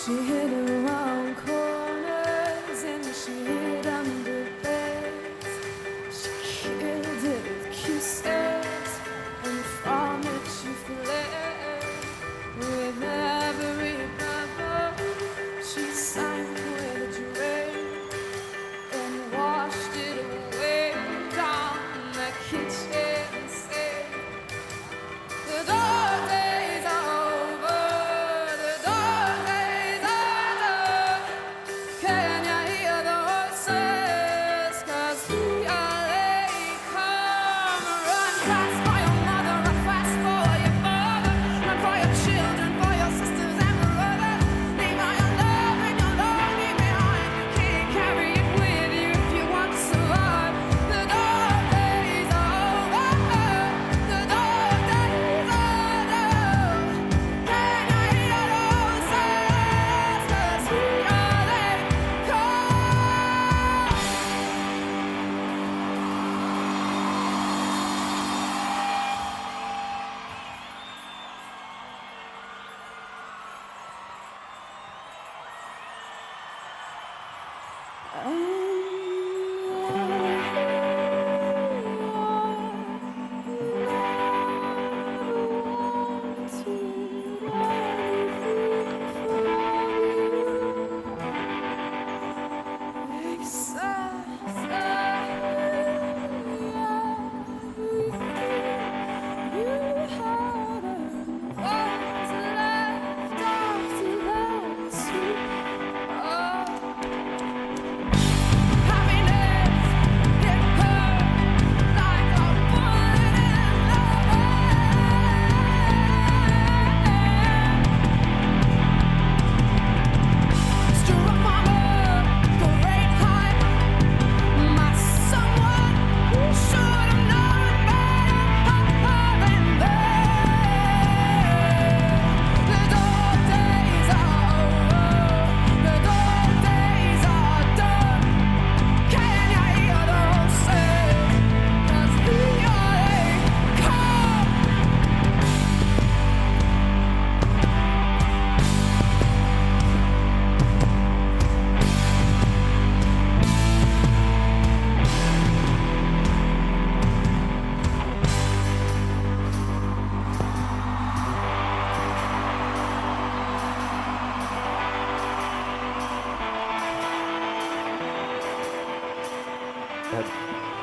She hid around corners and she hid under beds. She killed it with kisses, and from it she fled. With every pebble she sank with a drink and washed it away down the kitchen sink. The dark days are over, the dark days are done. Can you hear the voices? 'Cause here they come. Run fast for your mother, run fast for your father, run for your children, for your sisters and brothers. Leave all your love and your longing behind. You can't carry it with you if you want to survive. The dark days are over, the dark days are done. Can you hear the voices? 'Cause here they come.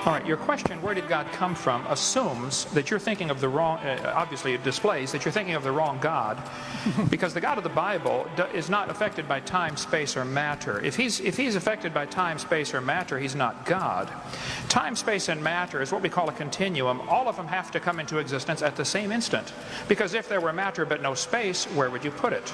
All right, your question, where did God come from, assumes that you're thinking of the wrong, obviously it displays that you're thinking of the wrong God, because the God of the Bible is not affected by time, space, or matter. If he's affected by time, space, or matter, he's not God. Time, space, and matter is what we call a continuum. All of them have to come into existence at the same instant, because if there were matter but no space, where would you put it?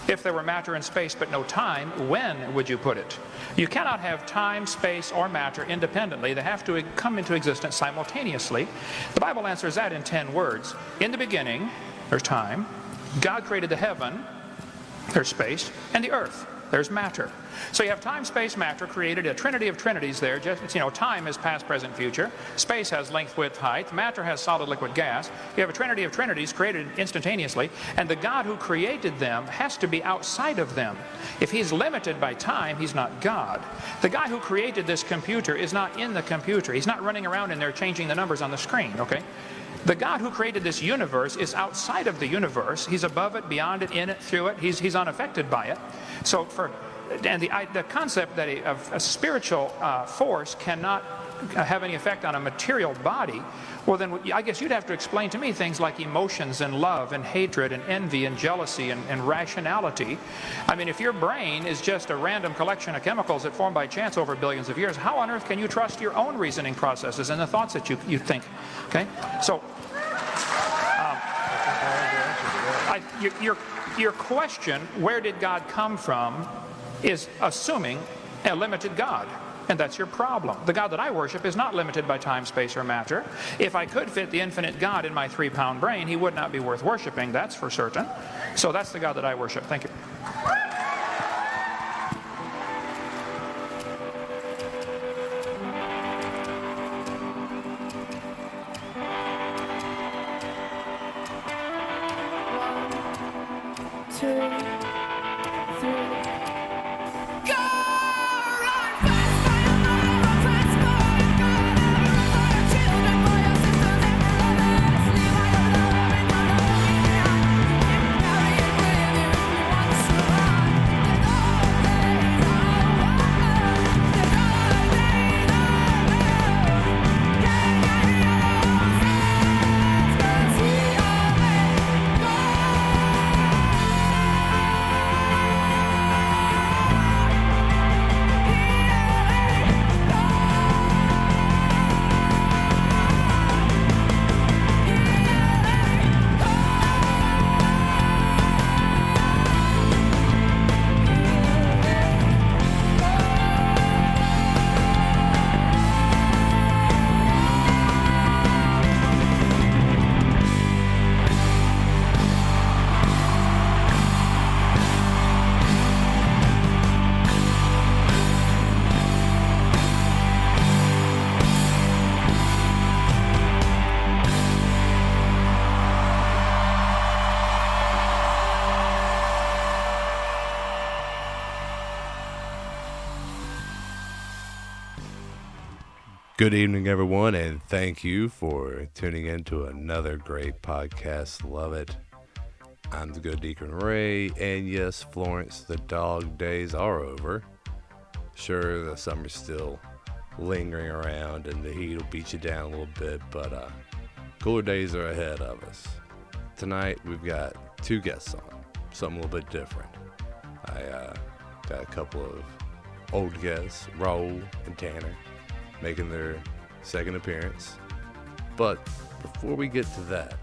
If there were matter and space but no time, when would you put it? You cannot have time, space, or matter independently. They have to come into existence simultaneously. The Bible answers that in 10 words. In the beginning, there's time. God created the heaven, there's space, and the earth, there's matter. So you have time, space, matter, created a trinity of trinities there. Just, you know, time is past, present, future. Space has length, width, height. Matter has solid, liquid, gas. You have a trinity of trinities created instantaneously. And the God who created them has to be outside of them. If he's limited by time, he's not God. The guy who created this computer is not in the computer. He's not running around in there changing the numbers on the screen, okay? The God who created this universe is outside of the universe. He's above it, beyond it, in it, through it. He's unaffected by it. So the concept that a spiritual force cannot have any effect on a material body, well then I guess you'd have to explain to me things like emotions and love and hatred and envy and jealousy and rationality. I mean, if your brain is just a random collection of chemicals that form by chance over billions of years, how on earth can you trust your own reasoning processes and the thoughts that you think? Okay, so your question, where did God come from, is assuming a limited God. And that's your problem. The God that I worship is not limited by time, space, or matter. If I could fit the infinite God in my 3-pound brain, he would not be worth worshiping, that's for certain. So that's the God that I worship. Thank you. One, two, Good evening, everyone, and thank you for tuning in to another great podcast. Love it. I'm the good Deacon Ray, and yes, Florence, the dog days are over. Sure, the summer's still lingering around, and the heat will beat you down a little bit, but cooler days are ahead of us. Tonight, we've got two guests on, something a little bit different. I got a couple of old guests, Raoul and Tanner, making their second appearance. But before we get to that...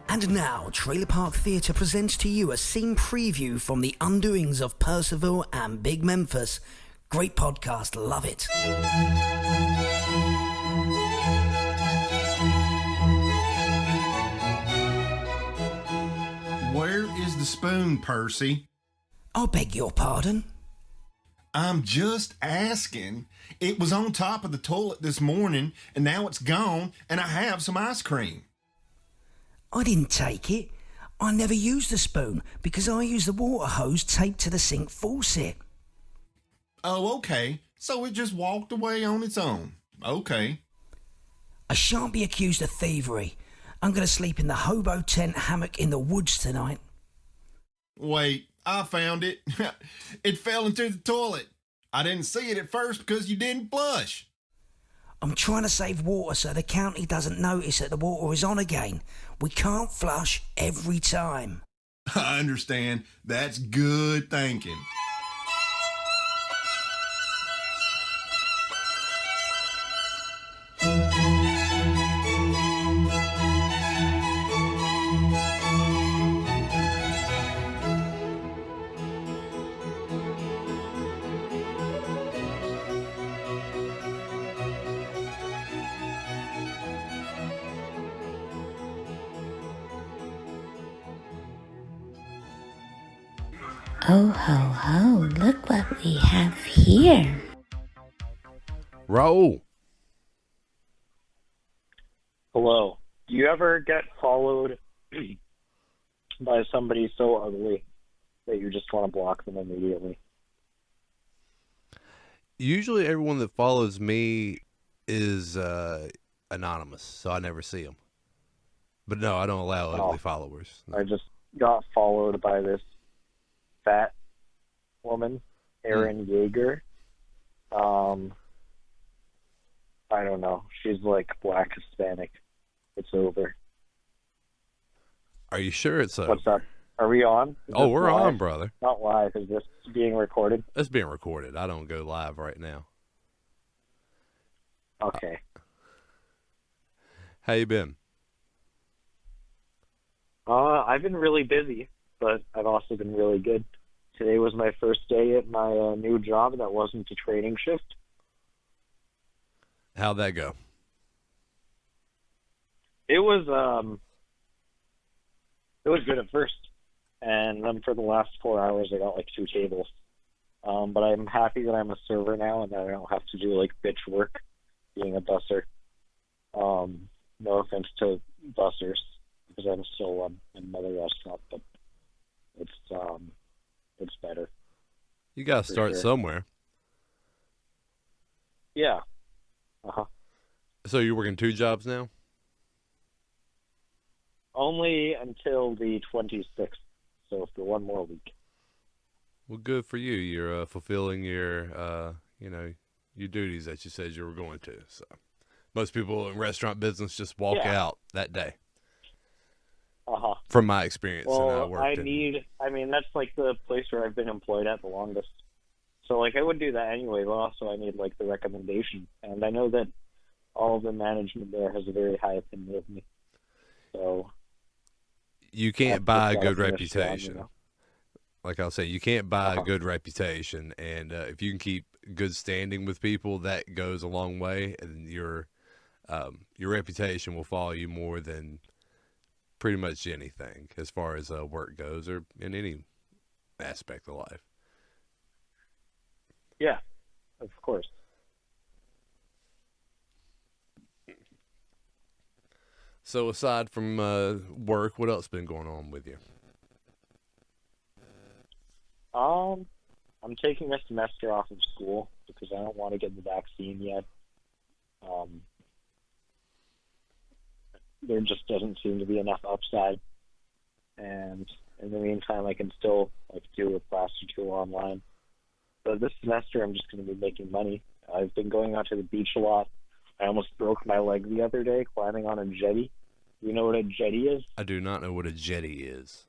And now, Trailer Park Theatre presents to you a scene preview from the undoings of Percival and Big Memphis. Great podcast, love it. Where is the spoon, Percy? I beg your pardon? I'm just asking. It was on top of the toilet this morning, and now it's gone, and I have some ice cream. I didn't take it. I never use the spoon because I use the water hose taped to the sink faucet. Oh, okay. So it just walked away on its own. Okay. I shan't be accused of thievery. I'm going to sleep in the hobo tent hammock in the woods tonight. Wait, I found it. It fell into the toilet. I didn't see it at first because you didn't flush. I'm trying to save water so the county doesn't notice that the water is on again. We can't flush every time. I understand. That's good thinking. Oh ho ho, look what we have here. Raoul! Hello. Do you ever get followed by somebody so ugly that you just want to block them immediately? Usually everyone that follows me is anonymous, so I never see them. But no, I don't allow ugly followers. No. I just got followed by this fat woman, Erin Yeager. I don't know. She's like black Hispanic. It's over. Are you sure it's over? What's up? Are we on? Oh, we're live? on, brother. Not live. Is this being recorded? It's being recorded. I don't go live right now. Okay. How you been? I've been really busy, but I've also been really good. Today was my first day at my new job that wasn't a training shift. How'd that go? It was good at first, and then for the last 4 hours I got like 2 tables. But I'm happy that I'm a server now and that I don't have to do like bitch work being a busser. No offense to bussers, because I'm still in another restaurant, but it's it's better. You got to start sure. somewhere. Yeah. Uh-huh. So you're working 2 jobs now? Only until the 26th, so for 1 more week. Well, good for you. You're fulfilling your, your duties that you said you were going to. So most people in restaurant business just walk out that day. Uh-huh. From my experience, and I Well, worked that's like the place where I've been employed at the longest. So, like, I would do that anyway, but also I need, like, the recommendation. And I know that all of the management there has a very high opinion of me. So you can't buy a good reputation. Strong, you know? Like I'll say, you can't buy a good reputation, and if you can keep good standing with people, that goes a long way, and your reputation will follow you more than pretty much anything as far as work goes, or in any aspect of life. Yeah, of course. So aside from work, what else been going on with you? I'm taking a semester off of school because I don't want to get the vaccine yet. There just doesn't seem to be enough upside. And in the meantime, I can still do a class or 2 online. But this semester, I'm just going to be making money. I've been going out to the beach a lot. I almost broke my leg the other day climbing on a jetty. You know what a jetty is? I do not know what a jetty is.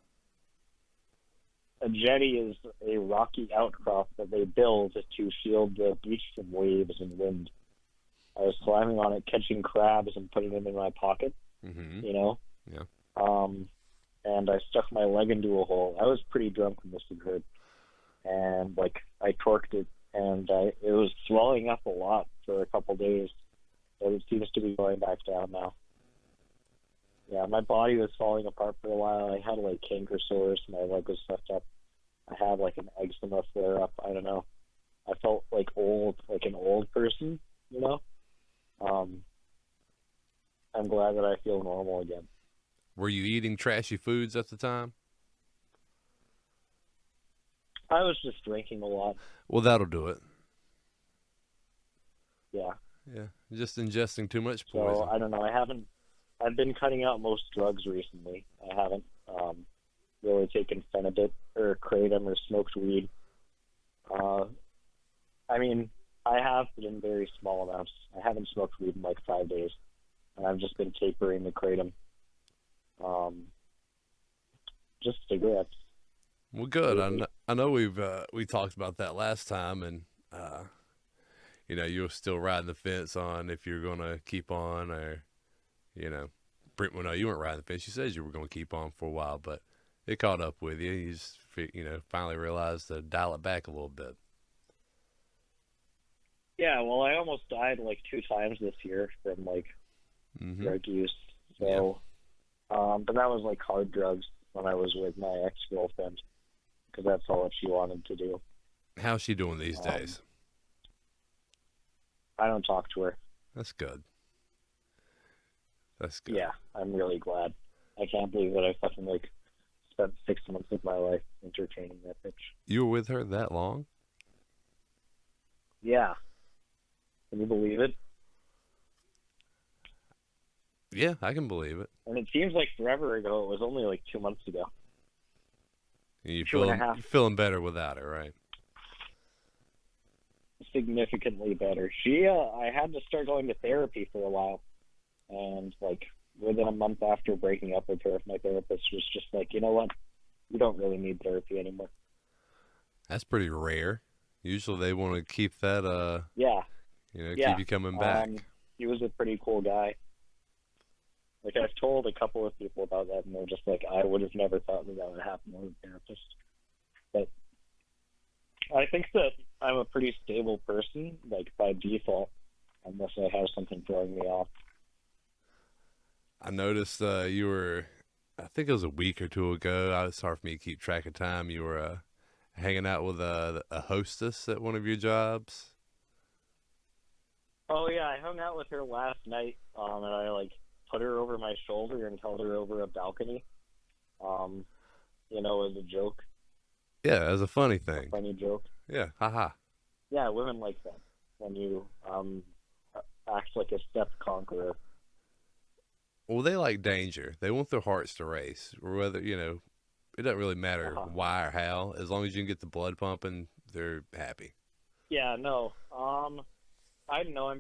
A jetty is a rocky outcrop that they build to shield the beach from waves and wind. I was climbing on it, catching crabs and putting them in my pocket, you know? Yeah. And I stuck my leg into a hole. I was pretty drunk when this occurred. And, I torqued it, and it was swelling up a lot for a couple days. But it seems to be going back down now. Yeah, my body was falling apart for a while. I had, canker sores. My leg was fucked up. I had, an eczema flare-up. I don't know. I felt, old, like an old person, you know? I'm glad that I feel normal again. Were you eating trashy foods at the time? I was just drinking a lot. Well, that'll do it. Yeah. Yeah, just ingesting too much poison. So, I don't know. I've been cutting out most drugs recently. I haven't really taken Phenibut or Kratom or smoked weed. I have, but in very small amounts. I haven't smoked weed in 5 days. And I've just been tapering the Kratom. Just cigarettes. Well, good. I know we talked about that last time, and you were still riding the fence on if you're gonna keep on, or well, no, you weren't riding the fence. You said you were gonna keep on for a while, but it caught up with you. You just finally realized to dial it back a little bit. Yeah, well, I almost died 2 times this year from drug use. So, but that was hard drugs when I was with my ex-girlfriend, because that's all that she wanted to do. How's she doing these days? I don't talk to her. That's good. That's good. Yeah, I'm really glad. I can't believe that I fucking spent 6 months of my life entertaining that bitch. You were with her that long? Yeah. Can you believe it? Yeah, I can believe it. And it seems like forever ago. It was only 2 months ago. You're 2.5. You're feeling better without her, right? Significantly better. I had to start going to therapy for a while. And, within a month after breaking up with her, my therapist was just you know what? You don't really need therapy anymore. That's pretty rare. Usually they want to keep that, keep you coming back. He was a pretty cool guy. I've told a couple of people about that, and they're just I would have never thought that would happen with a therapist. But I think that I'm a pretty stable person, by default, unless I have something throwing me off. I noticed you were, I think it was a week or 2 ago. It's hard for me to keep track of time. You were hanging out with a hostess at one of your jobs. Oh, yeah, I hung out with her last night, and I, put her over my shoulder and held her over a balcony, as a joke. Yeah, as a funny A thing. funny joke. Yeah, haha. Yeah, women like that when you act like a step conqueror. Well, they like danger. They want their hearts to race, or whether it doesn't really matter why or how. As long as you can get the blood pumping, they're happy. Yeah, no. I don't know. I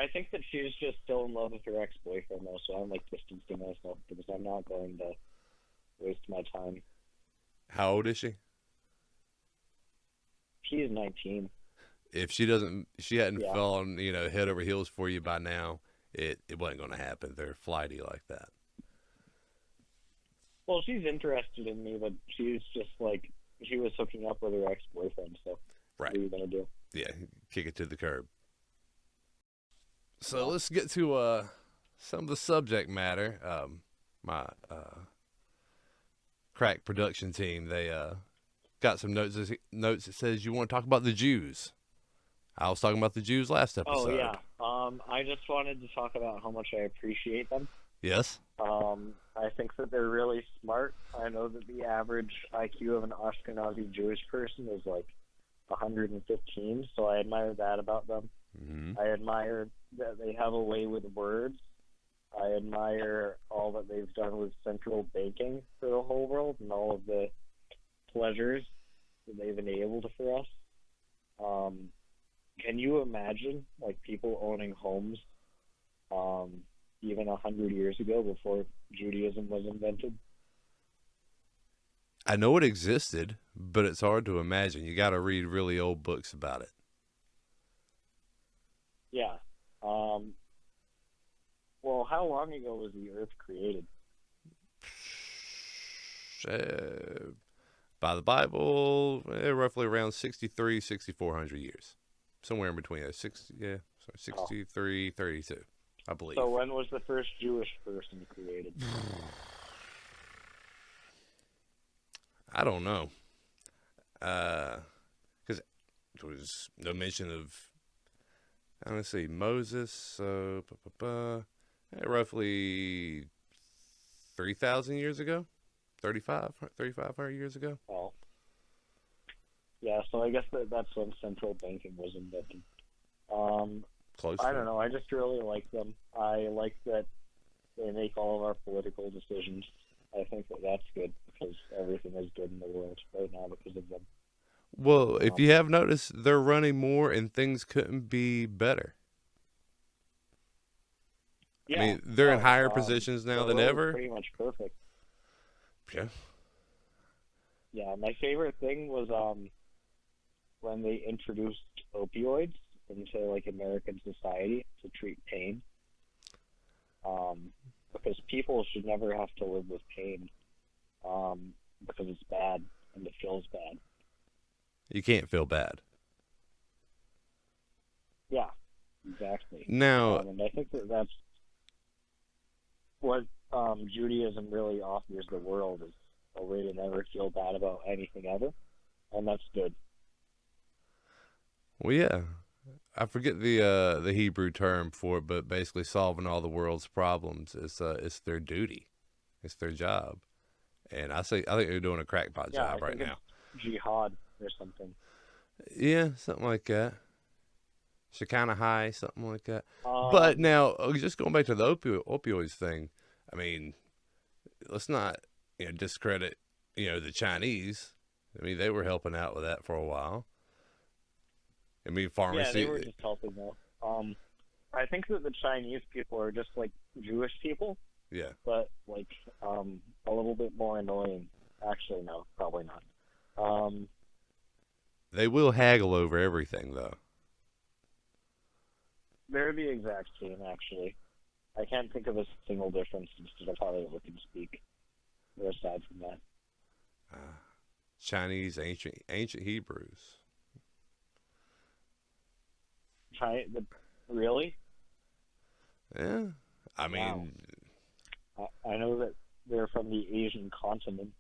think that she's just still in love with her ex-boyfriend, though. So I'm like distancing myself because I'm not going to waste my time. How old is she? She's 19. If she hadn't fallen, head over heels for you by now, it wasn't going to happen. They're flighty like that. Well, she's interested in me, but she's just like, she was hooking up with her ex-boyfriend, so Right. what are you going to do? Yeah, kick it to the curb. So let's get to some of the subject matter. My crack production team, they got some notes that says you want to talk about the Jews. I was talking about the Jews last episode. Oh, yeah. I just wanted to talk about how much I appreciate them. Yes? I think that they're really smart. I know that the average IQ of an Ashkenazi Jewish person is like 115, so I admire that about them. Mm-hmm. I admire that they have a way with words. I admire all that they've done with central banking for the whole world and all of the pleasures that they've enabled for us. Can you imagine, like, people owning homes even 100 years ago before Judaism was invented? I know it existed, but it's hard to imagine. You got to read really old books about it. Yeah. Well, how long ago was the Earth created? By the Bible, roughly around 6,400 years. Somewhere in between there. 63, 32, I believe. So when was the first Jewish person created? I don't know. Because there was no mention of, let's see, Moses, so roughly 3,000 years ago, 3,500 years ago. Oh. Yeah, so I guess that's when central banking was invented. Close. I don't know. I just really like them. I like that they make all of our political decisions. I think that that's good because everything is good in the world right now because of them. Well, if you have noticed, they're running more and things couldn't be better. Yeah. I mean, they're in higher positions now than ever. Pretty much perfect. Yeah. Yeah, my favorite thing was when they introduced opioids into like American society to treat pain. Because people should never have to live with pain because it's bad and it feels bad. You can't feel bad. Yeah, exactly. Now, and I think that's what Judaism really offers the world is a way to never feel bad about anything ever, and that's good. well, yeah, I forget the Hebrew term for it, but basically solving all the world's problems is it's their duty, it's their job, and I think they're doing a crackpot job right now. Jihad or something. Yeah, something like that. Shekinah high, something like that. But now, just going back to the opioids thing, I mean, let's not discredit the Chinese. I mean, they were helping out with that for a while. I mean, pharmacy. Yeah, they were just helping though. I think that the Chinese people are just like Jewish people. Yeah. But like a little bit more annoying. Actually, no, probably not. They will haggle over everything, though. They're the exact same, actually. I can't think of a single difference instead of how they look and speak. Or aside from that. Chinese, ancient Hebrews. Really? Yeah. I mean... Wow. I know that they're from the Asian continent.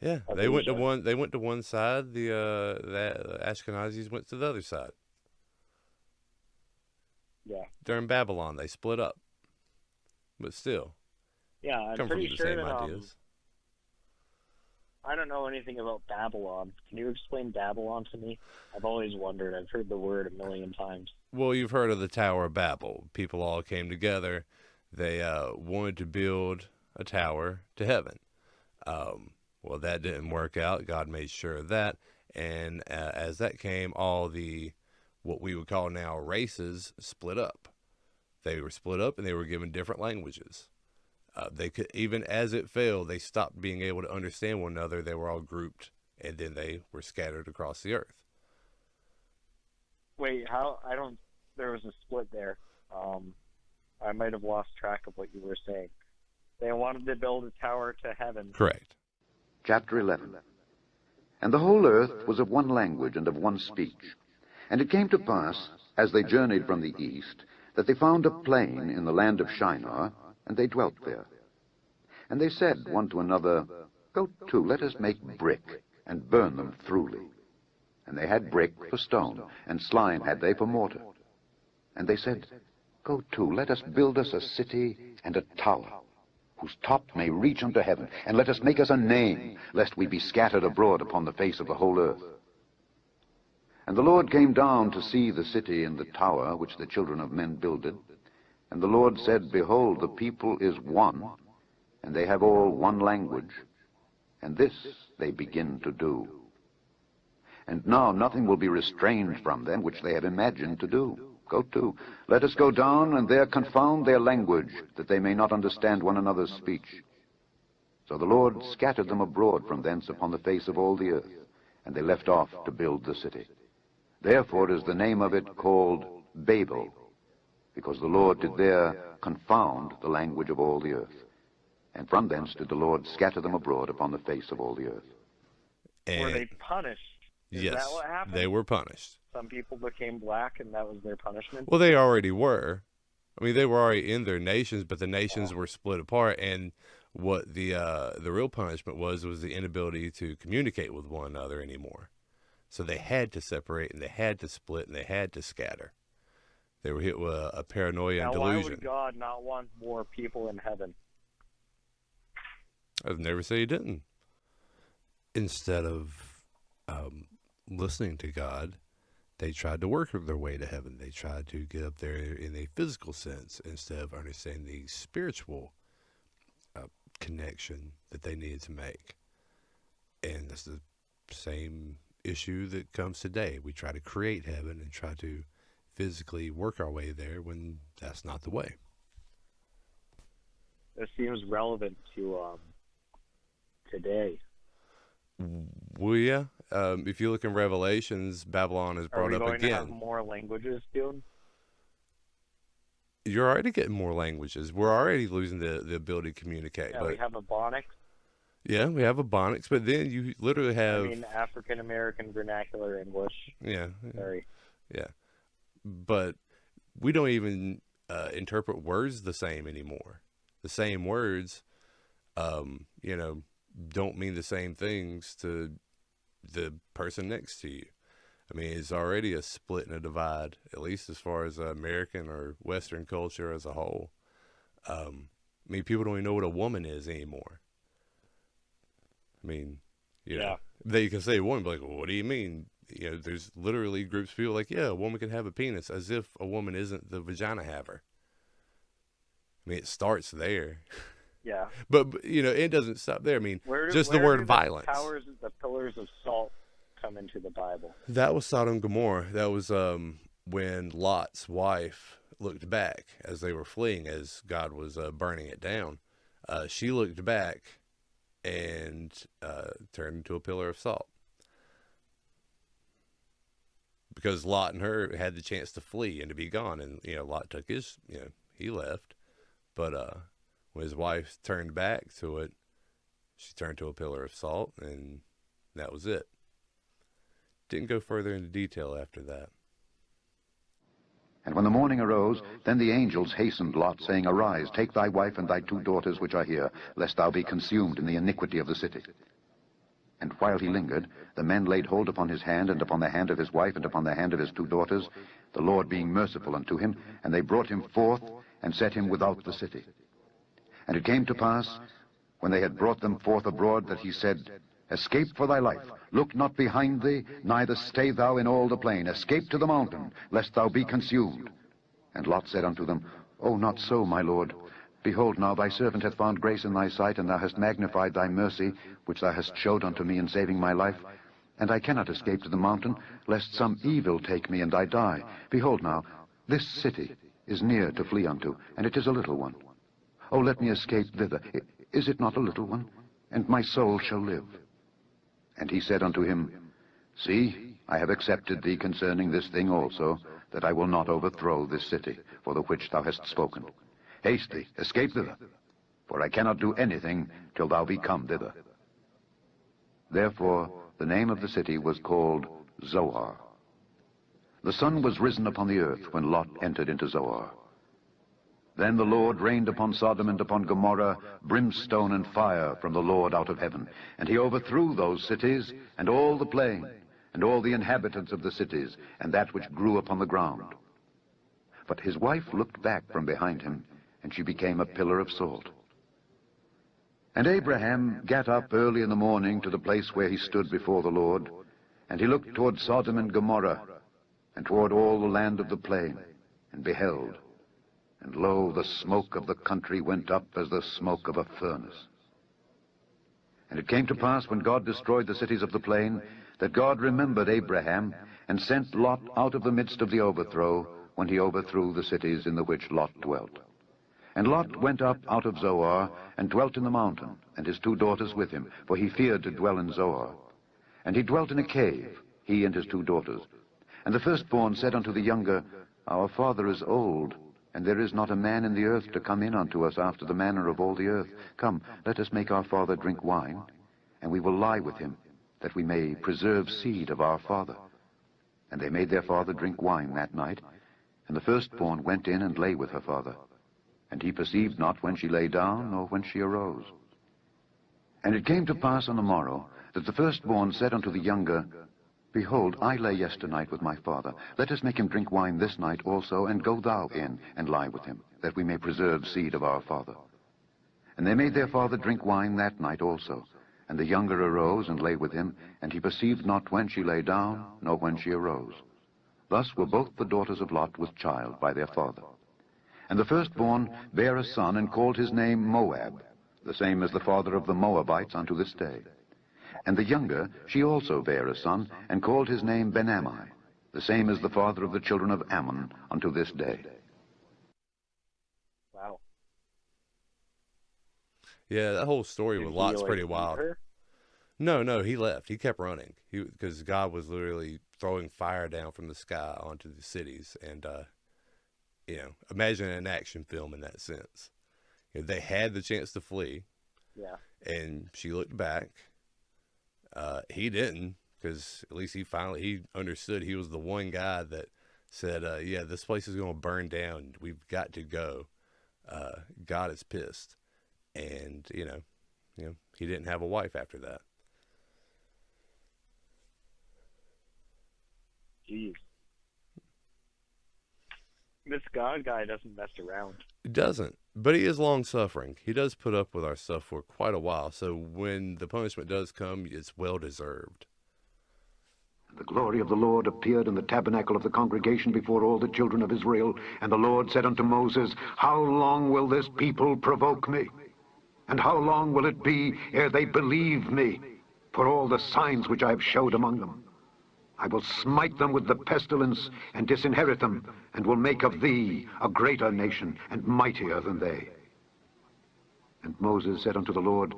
Yeah, they went to one side. The Ashkenazis went to the other side. Yeah. During Babylon, they split up, but still. Yeah, I'm come pretty from the sure same that ideas. I don't know anything about Babylon. Can you explain Babylon to me? I've always wondered. I've heard the word a million times. Well, you've heard of the Tower of Babel. People all came together. They wanted to build a tower to heaven. Well, that didn't work out. God made sure of that. And as that came, all the, what we would call now races, split up. They were split up and they were given different languages. They could, even as it fell, they stopped being able to understand one another. They were all grouped, and then they were scattered across the earth. Wait, how? I don't. There was a split there. I might have lost track of what you were saying. They wanted to build a tower to heaven. Correct. Chapter 11. And the whole earth was of one language and of one speech. And it came to pass, as they journeyed from the east, that they found a plain in the land of Shinar, and they dwelt there. And they said one to another, Go to, let us make brick, and burn them throughly. And they had brick for stone, and slime had they for mortar. And they said, Go to, let us build us a city and a tower, whose top may reach unto heaven, and let us make us a name, lest we be scattered abroad upon the face of the whole earth. And the Lord came down to see the city and the tower which the children of men builded. And the Lord said, Behold, the people is one, and they have all one language, and this they begin to do. And now nothing will be restrained from them which they have imagined to do. Go to, let us go down, and there confound their language, that they may not understand one another's speech. So the Lord scattered them abroad from thence upon the face of all the earth, and they left off to build the city. Therefore is the name of it called Babel, because the Lord did there confound the language of all the earth. And from thence did the Lord scatter them abroad upon the face of all the earth. And Were they punished? Is yes, that what happened? they were punished. Some people became black, and that was their punishment? Well, they already were. I mean, they were already in their nations, but the nations were split apart. And what the real punishment was the inability to communicate with one another anymore. So they had to separate, and they had to split, and they had to scatter. They were hit with a paranoia and delusion. Why would God not want more people in heaven? I've never said he didn't. Instead of listening to God, they tried to work their way to heaven. They tried to get up there in a physical sense instead of understanding the spiritual connection that they needed to make. And that's the same issue that comes today. We try to create heaven and try to physically work our way there when that's not the way. This seems relevant to today. Well, yeah. If you look in Revelations, Babylon is brought up again. Are we going to have more languages soon? You're already getting more languages. We're already losing the ability to communicate. Yeah, but, we have Ebonics. Yeah, we have Ebonics, but then you literally have... I mean, African American Vernacular English. Yeah. Sorry. Yeah. But we don't even interpret words the same anymore. The same words, don't mean the same things to the person next to you. I mean, it's already a split and a divide, at least as far as American or Western culture as a whole. I mean, people don't even know what a woman is anymore. I mean, they can say a woman, but like, well, what do you mean? There's literally groups of people like, yeah, a woman can have a penis, as if a woman isn't the vagina haver. I mean, it starts there. Yeah. But it doesn't stop there. I mean, where the word violence. The pillars of salt come into the Bible? That was Sodom and Gomorrah. That was when Lot's wife looked back as they were fleeing, as God was burning it down. She looked back and turned into a pillar of salt. Because Lot and her had the chance to flee and to be gone. And, Lot took his, he left. But when his wife turned back to it, she turned to a pillar of salt, and that was it. Didn't go further into detail after that. And when the morning arose, then the angels hastened Lot, saying, Arise, take thy wife and thy 2 daughters which are here, lest thou be consumed in the iniquity of the city. And while he lingered, the men laid hold upon his hand, and upon the hand of his wife, and upon the hand of his 2 daughters, the Lord being merciful unto him, and they brought him forth, and set him without the city. And it came to pass, when they had brought them forth abroad, that he said, Escape for thy life. Look not behind thee, neither stay thou in all the plain. Escape to the mountain, lest thou be consumed. And Lot said unto them, O, not so, my lord. Behold, now thy servant hath found grace in thy sight, and thou hast magnified thy mercy, which thou hast showed unto me in saving my life. And I cannot escape to the mountain, lest some evil take me, and I die. Behold now, this city is near to flee unto, and it is a little one. O, let me escape thither. Is it not a little one? And my soul shall live. And he said unto him, See, I have accepted thee concerning this thing also, that I will not overthrow this city, for the which thou hast spoken. Haste thee, escape thither, for I cannot do anything till thou be come thither. Therefore the name of the city was called Zoar. The sun was risen upon the earth when Lot entered into Zoar. Then the Lord rained upon Sodom and upon Gomorrah brimstone and fire from the Lord out of heaven. And he overthrew those cities, and all the plain, and all the inhabitants of the cities, and that which grew upon the ground. But his wife looked back from behind him, and she became a pillar of salt. And Abraham gat up early in the morning to the place where he stood before the Lord, and he looked toward Sodom and Gomorrah, and toward all the land of the plain, and beheld. And lo, the smoke of the country went up as the smoke of a furnace. And it came to pass, when God destroyed the cities of the plain, that God remembered Abraham, and sent Lot out of the midst of the overthrow, when he overthrew the cities in the which Lot dwelt. And Lot went up out of Zoar, and dwelt in the mountain, and his 2 daughters with him, for he feared to dwell in Zoar. And he dwelt in a cave, he and his 2 daughters. And the firstborn said unto the younger, Our father is old, and there is not a man in the earth to come in unto us after the manner of all the earth. Come, let us make our father drink wine, and we will lie with him, that we may preserve seed of our father. And they made their father drink wine that night. And the firstborn went in and lay with her father. And he perceived not when she lay down, nor when she arose. And it came to pass on the morrow, that the firstborn said unto the younger, Behold, I lay yesternight with my father. Let us make him drink wine this night also, and go thou in, and lie with him, that we may preserve seed of our father. And they made their father drink wine that night also. And the younger arose and lay with him, and he perceived not when she lay down, nor when she arose. Thus were both the daughters of Lot with child by their father. And the firstborn bare a son, and called his name Moab, the same as the father of the Moabites unto this day. And the younger, she also bare a son, and called his name Ben-Ammi, the same as the father of the children of Ammon unto this day. Wow. Yeah, that whole story with Lot's pretty wild. No, he left. He kept running. Because God was literally throwing fire down from the sky onto the cities. And, imagine an action film in that sense. They had the chance to flee. Yeah. And she looked back. He didn't, because at least he understood. He was the one guy that said, yeah, this place is going to burn down. We've got to go. God is pissed. And, he didn't have a wife after that. Jeez. This God guy doesn't mess around. He doesn't, but he is long-suffering. He does put up with our stuff for quite a while, so when the punishment does come, it's well-deserved. The glory of the Lord appeared in the tabernacle of the congregation before all the children of Israel, and the Lord said unto Moses, How long will this people provoke me? And how long will it be ere they believe me, for all the signs which I have showed among them? I will smite them with the pestilence, and disinherit them, and will make of thee a greater nation, and mightier than they. And Moses said unto the Lord,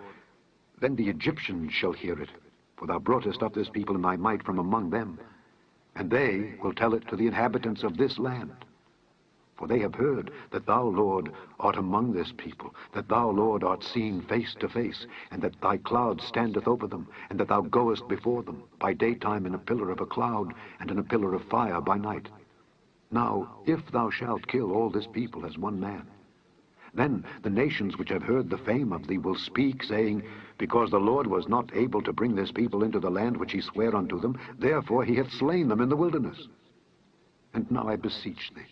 Then the Egyptians shall hear it, for thou broughtest up this people in thy might from among them, and they will tell it to the inhabitants of this land. For they have heard that thou, Lord, art among this people, that thou, Lord, art seen face to face, and that thy cloud standeth over them, and that thou goest before them, by daytime in a pillar of a cloud, and in a pillar of fire by night. Now, if thou shalt kill all this people as one man, then the nations which have heard the fame of thee will speak, saying, Because the Lord was not able to bring this people into the land which he sware unto them, therefore he hath slain them in the wilderness. And now I beseech thee,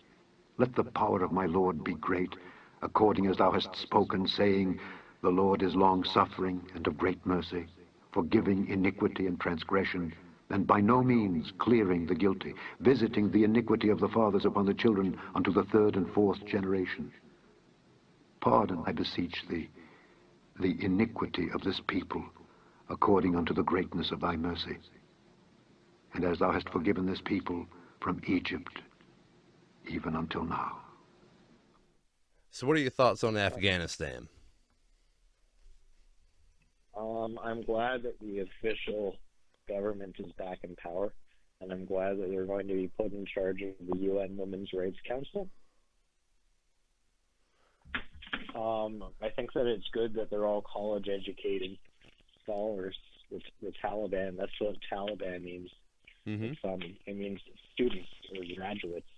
let the power of my Lord be great, according as thou hast spoken, saying, The Lord is long-suffering and of great mercy. forgiving iniquity and transgression, and by no means clearing the guilty, visiting the iniquity of the fathers upon the children unto the third and fourth generation. Pardon, I beseech thee, the iniquity of this people, according unto the greatness of thy mercy. And as thou hast forgiven this people from Egypt, even until now. So what are your thoughts on Afghanistan? I'm glad that the official government is back in power, and I'm glad that they're going to be put in charge of the UN Women's Rights Council. I think that it's good that they're all college-educated scholars. The Taliban, that's what Taliban means. Mm-hmm. It means students or graduates.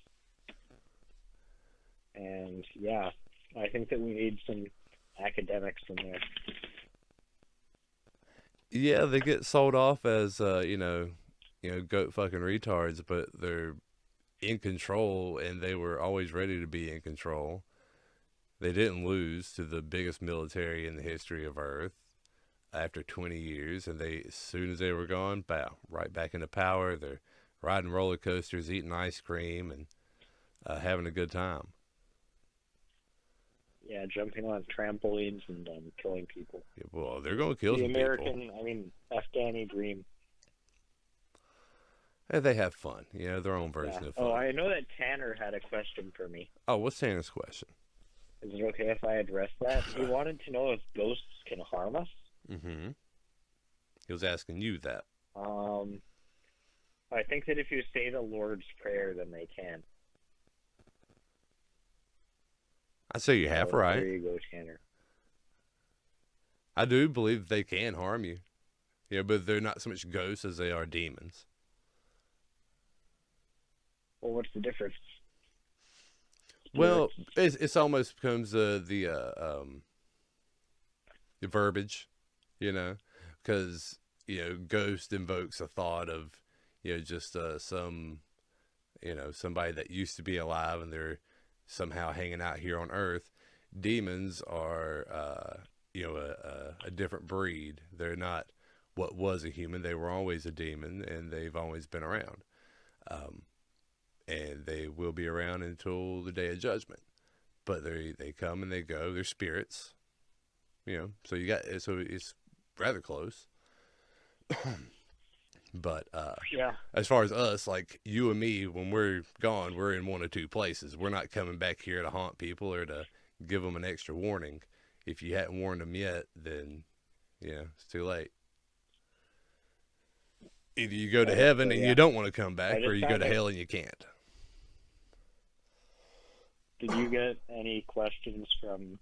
And yeah, I think that we need some academics in there. Yeah, they get sold off as goat fucking retards, but they're in control, and they were always ready to be in control. They didn't lose to the biggest military in the history of Earth after 20 years, and as soon as they were gone, bow, right back into power. They're riding roller coasters, eating ice cream, and having a good time. Yeah, jumping on trampolines and killing people. Yeah, well, they're going to kill the some American, people. I mean, Afghani dream. Hey, they have fun. Their own version of fun. Oh, I know that Tanner had a question for me. Oh, what's Tanner's question? Is it okay if I address that? He wanted to know if ghosts can harm us. Mm-hmm. He was asking you that. I think that if you say the Lord's Prayer, then they can. I say you're half right. There you go, Tanner. I do believe they can harm you. Yeah, but they're not so much ghosts as they are demons. Well, what's the difference? Well, it's almost becomes the verbiage, because ghost invokes a thought of just somebody that used to be alive and they're somehow hanging out here on Earth. Demons are a different breed. They're not what was a human. They were always a demon, and they've always been around. And they will be around until the day of judgment. But they come and they go. They're spirits. So it's rather close. But yeah. As far as us, like you and me, when we're gone, we're in one of two places. We're not coming back here to haunt people or to give them an extra warning. If you hadn't warned them yet, then it's too late. Either you go to heaven and you don't want to come back, or you go to hell and you can't. Did you get any questions from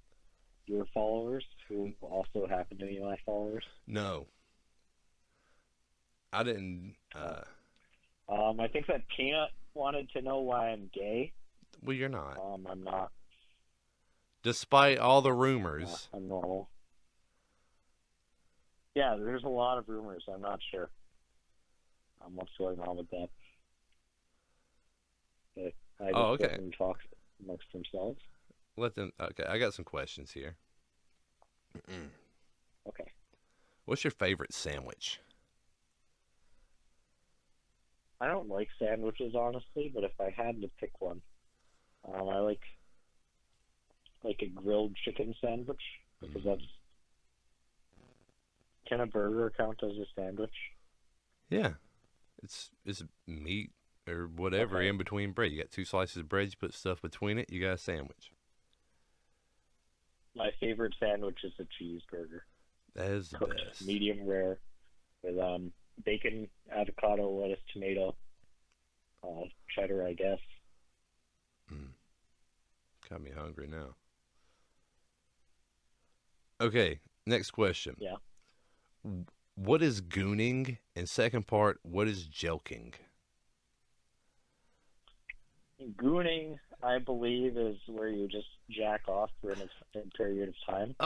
your followers who also happen to be my followers? No. I didn't. I think that Peanut wanted to know why I'm gay. Well, you're not. I'm not. Despite all the rumors. I'm normal. Yeah, there's a lot of rumors. I'm not sure what's going on with that. But I just let them talk amongst themselves. Let them. Okay, I got some questions here. Okay. What's your favorite sandwich? I don't like sandwiches, honestly, but if I had to pick one, I like a grilled chicken sandwich, because that's... Can a burger count as a sandwich? Yeah. It's meat or whatever in between bread. You got two slices of bread, you put stuff between it, you got a sandwich. My favorite sandwich is a cheeseburger. That is the best. Medium rare, with bacon, avocado, lettuce, tomato, cheddar, I guess. Got me hungry now. Okay, next question. Yeah. What is gooning? And second part, what is jelking? Gooning, I believe, is where you just jack off for an extended period of time.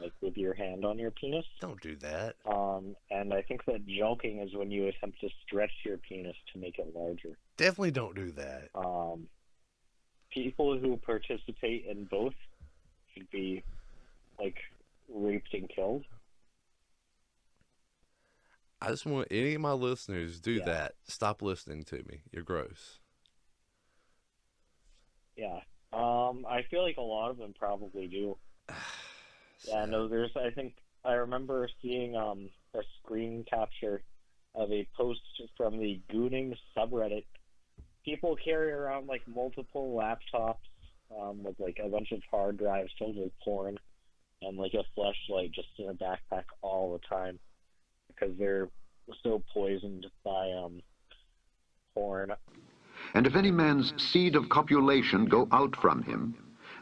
Like with your hand on your penis. Don't do that. And I think that jelking is when you attempt to stretch your penis to make it larger. Definitely don't do that. People who participate in both should be, raped and killed. I just want any of my listeners do that. Stop listening to me. You're gross. Yeah. I feel like a lot of them probably do. Yeah, no, I think I remember seeing a screen capture of a post from the Gooning subreddit. People carry around like multiple laptops with like a bunch of hard drives filled with porn and like a fleshlight just in a backpack all the time because they're so poisoned by porn. And if any man's seed of copulation go out from him,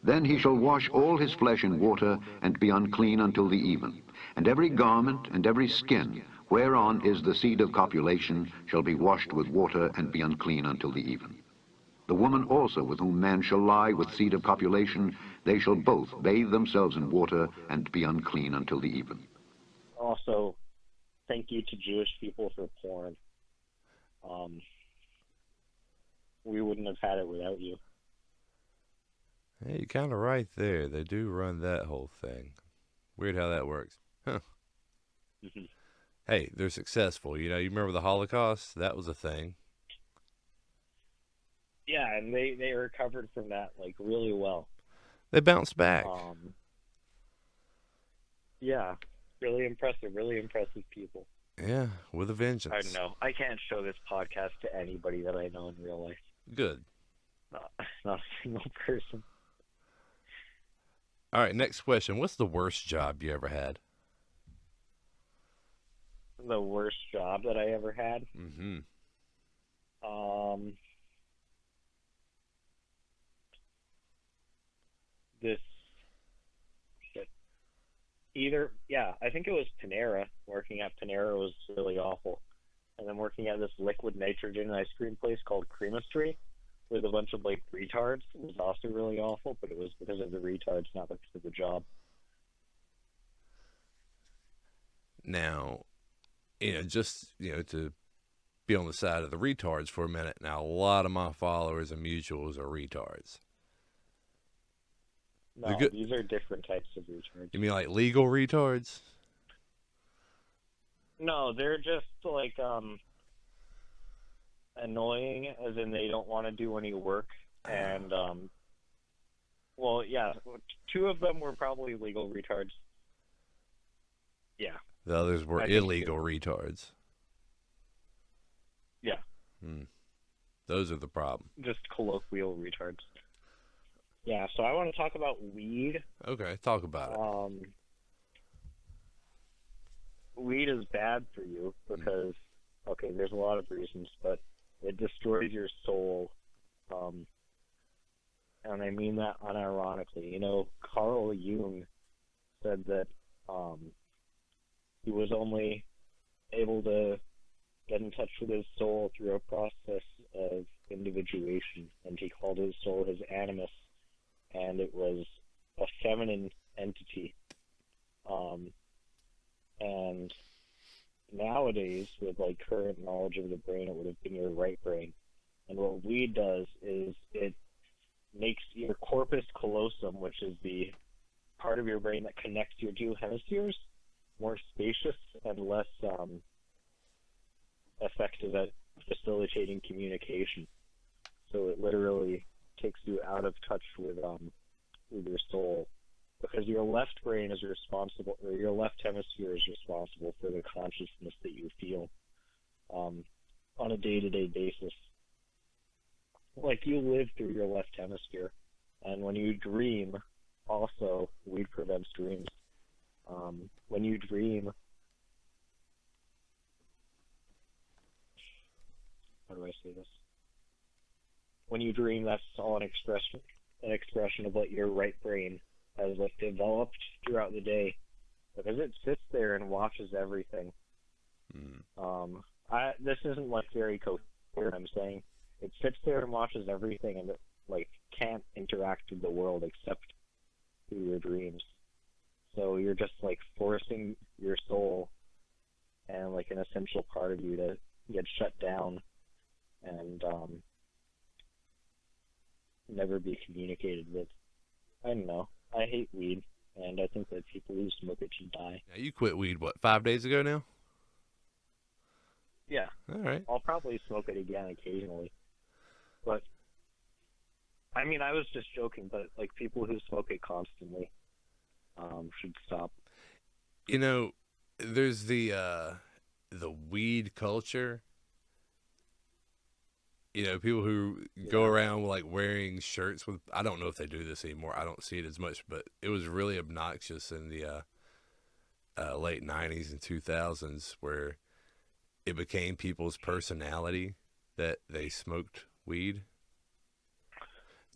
then he shall wash all his flesh in water, and be unclean until the even. And every garment and every skin, whereon is the seed of copulation, shall be washed with water, and be unclean until the even. The woman also with whom man shall lie with seed of copulation, they shall both bathe themselves in water, and be unclean until the even. Also, thank you to Jewish people for porn. We wouldn't have had it without you. Hey, you're kind of right there. They do run that whole thing. Weird how that works. Huh. Mm-hmm. Hey, they're successful. You know, you remember the Holocaust? That was a thing. Yeah, and they recovered from that, like, really well. They bounced back. Yeah, really impressive people. Yeah, with a vengeance. I don't know. I can't show this podcast to anybody that I know in real life. Good. Not a single person. All right, next question. What's the worst job you ever had? The worst job that I ever had? Mm-hmm. I think it was Panera. Working at Panera was really awful. And then working at this liquid nitrogen ice cream place called Creamistry with a bunch of, like, retards was also really awful, but it was because of the retards, not because of the job. Now, just, to be on the side of the retards for a minute. Now, a lot of my followers and mutuals are retards. No, these are different types of retards. You mean like legal retards? No, they're just like annoying, as in they don't want to do any work. And two of them were probably legal retards. Yeah. The others were illegal retards. Yeah. Those are the problem. Just colloquial retards. Yeah, so I want to talk about weed. Okay, talk about it. Weed is bad for you because, there's a lot of reasons, but it destroys your soul. And I mean that unironically. Carl Jung said that he was only able to get in touch with his soul through a process of individuation, and he called his soul his animus. And it was a feminine entity. And nowadays, with like current knowledge of the brain, it would have been your right brain. And what weed does is it makes your corpus callosum, which is the part of your brain that connects your two hemispheres, more spacious and less effective at facilitating communication. So it literally takes you out of touch with your soul, because your left brain is responsible, or your left hemisphere is responsible for the consciousness that you feel on a day-to-day basis. Like, you live through your left hemisphere, and when you dream, also, weed prevents dreams. When you dream, how do I say this? When you dream, that's all an expression of what your right brain has like developed throughout the day, because it sits there and watches everything. This isn't like very coherent. I'm saying it sits there and watches everything, and it like can't interact with the world except through your dreams. So you're just like forcing your soul and like an essential part of you to get shut down and never be communicated with. I don't know. I hate weed, and I think that people who smoke it should die. Now, you quit weed, 5 days ago now? All right. I'll probably smoke it again occasionally. But, I mean, I was just joking, but, like, people who smoke it constantly should stop. You know, there's the weed culture. You know, people who go around like wearing shirts with, I don't know if they do this anymore. I don't see it as much, but it was really obnoxious in the late 90s and 2000s where it became people's personality that they smoked weed.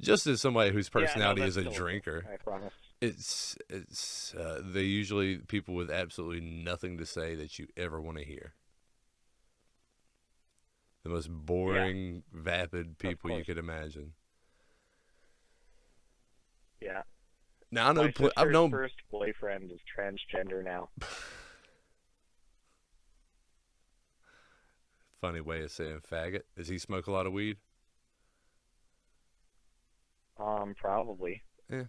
Just as somebody whose personality is a drinker. I promise. It's they usually people with absolutely nothing to say that you ever want to hear. The most boring, vapid people you could imagine. Yeah. Now I know I've known first boyfriend is transgender now. Funny way of saying faggot. Does he smoke a lot of weed? Probably. Yeah.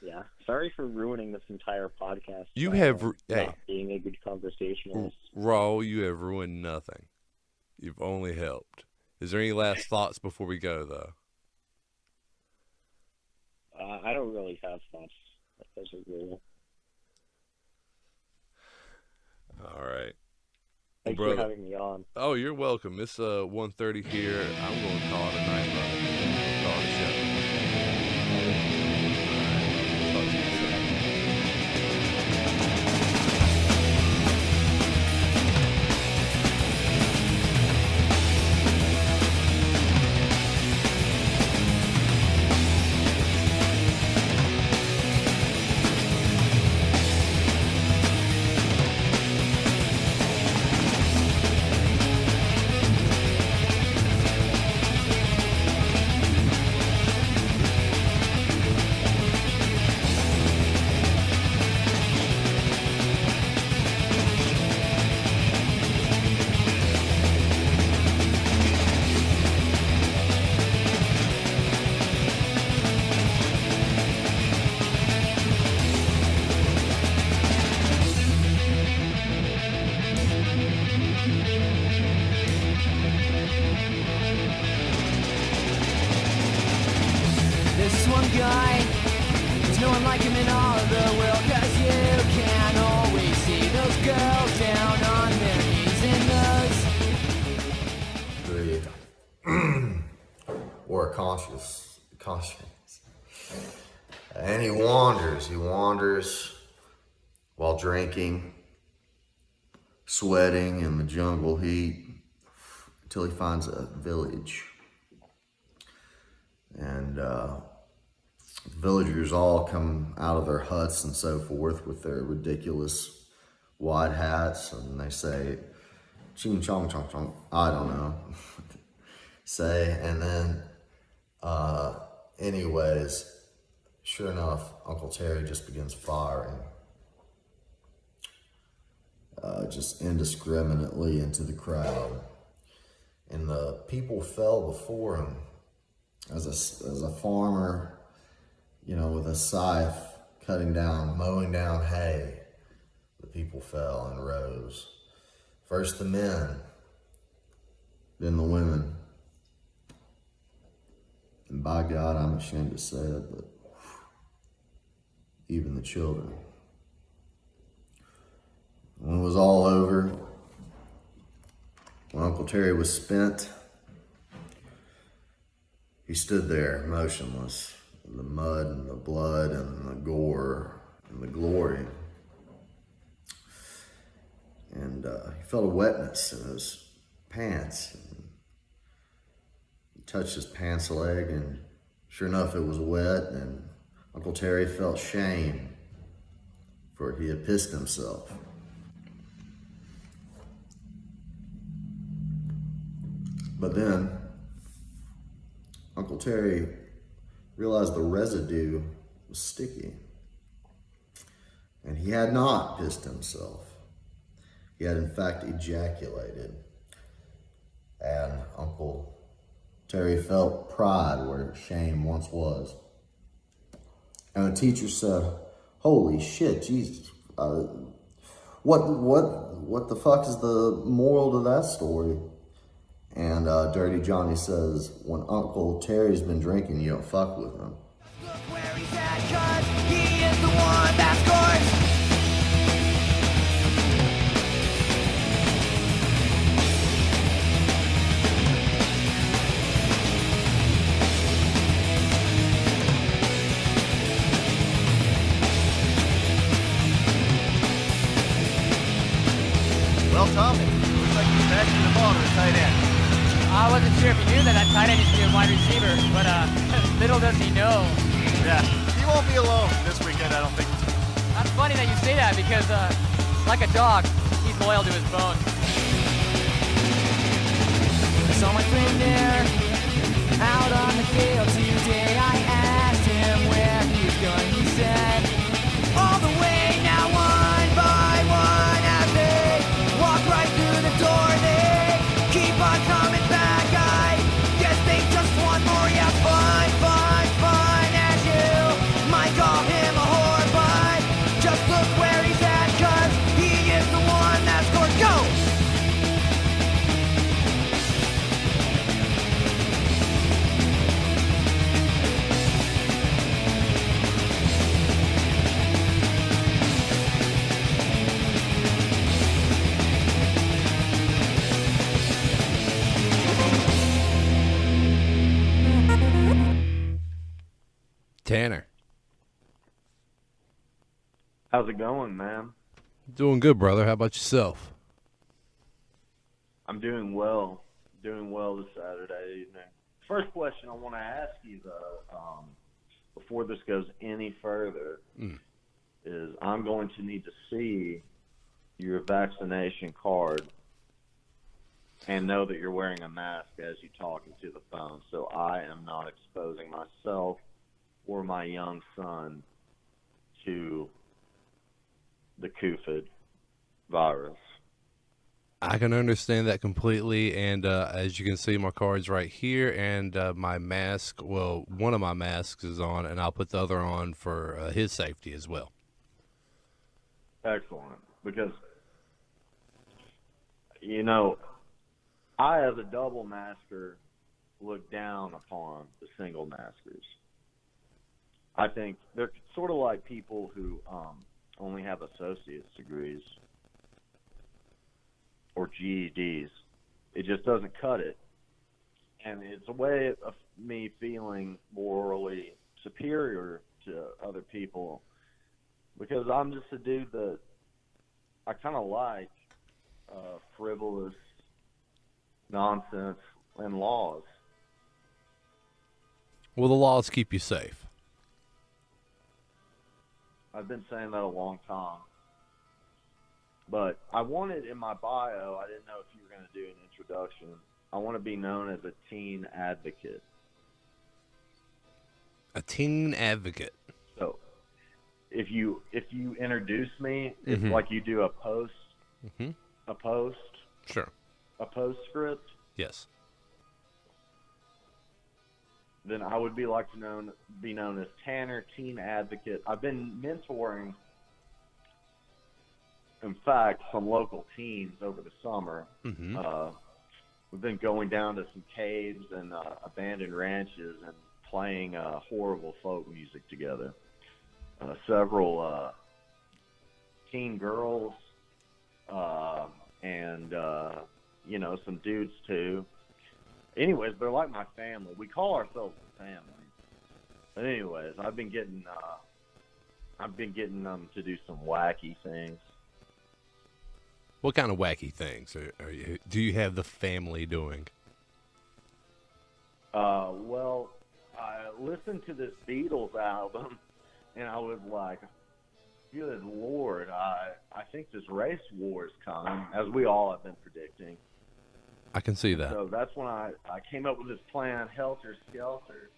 Yeah. Sorry for ruining this entire podcast. You have not being a good conversationalist. Raoul, you have ruined nothing. You've only helped. Is there any last thoughts before we go, though? I don't really have thoughts. As a rule. All right. Thanks for having me on. Oh, you're welcome. It's 1:30 here. I'm going to call it a night, brother. Call it a show. All right. Talk to you soon. This one guy, there's no one like him in all of the world, 'cause you can always see those girls down on their knees in those. Or conscience. And he wanders while drinking, sweating in the jungle heat until he finds a village. And villagers all come out of their huts and so forth with their ridiculous wide hats, and they say, ching chong chong chong, I don't know, say, and then, anyways, sure enough, Uncle Terry just begins firing, just indiscriminately into the crowd, and the people fell before him. As a farmer, you know, with a scythe, mowing down hay, the people fell and rose. First the men, then the women. And by God, I'm ashamed to say it, but even the children. When it was all over, when Uncle Terry was spent, he stood there motionless, in the mud and the blood and the gore and the glory. And he felt a wetness in his pants. And he touched his pants leg, and sure enough, it was wet, and Uncle Terry felt shame, for he had pissed himself. But then, Uncle Terry realized the residue was sticky. And he had not pissed himself. He had in fact ejaculated. And Uncle Terry felt pride where shame once was. And the teacher said, holy shit, Jesus, what the fuck is the moral to that story? And Dirty Johnny says, when Uncle Terry's been drinking, you don't fuck with him. Look where he's at, 'cause he is the one that scores. Well, Tommy, looks like you're smashing the ball to the tight end. I wasn't sure if you knew that tight end used to be a wide receiver, but little does he know. Yeah, he won't be alone this weekend, I don't think. That's funny that you say that because, like a dog, he's loyal to his bone. I saw my friend there out on the field today. I asked him where he was going. He said, all the way now, one by one, as they walk right through the door. They keep on coming back. I guess they just want more. Yeah, fun, fun, fun. As you might call him a whore, but just look where he's at, 'cause he is the one that scores. Go! Tanner. How's it going, man? Doing good, brother. How about yourself? I'm doing well. Doing well this Saturday evening. First question I want to ask you, though, before this goes any further, is I'm going to need to see your vaccination card and know that you're wearing a mask as you talk into the phone, so I am not exposing myself or my young son to the COVID virus. I can understand that completely, and as you can see, my card's right here, and my mask, well, one of my masks is on, and I'll put the other on for his safety as well. Excellent, because, you know, I, as a double masker, look down upon the single maskers. I think they're sort of like people who only have associate's degrees or GEDs. It just doesn't cut it. And it's a way of me feeling morally superior to other people because I'm just a dude that I kind of like frivolous nonsense and laws. Well, the laws keep you safe. I've been saying that a long time. But I wanted in my bio, I didn't know if you were going to do an introduction. I want to be known as a teen advocate. A teen advocate. So if you introduce me, it's like you do a post, a post. Sure. A postscript. Yes. Then I would be known as Tanner, teen advocate. I've been mentoring, in fact, some local teens over the summer. We've been going down to some caves and abandoned ranches and playing horrible folk music together. Several teen girls and some dudes too. Anyways, they're like my family. We call ourselves a family. But anyways, I've been getting them to do some wacky things. What kind of wacky things do you have the family doing? Well, I listened to this Beatles album, and I was like, good Lord, I think this race war is coming, as we all have been predicting. I can see that. So that's when I came up with this plan, Helter Skelter,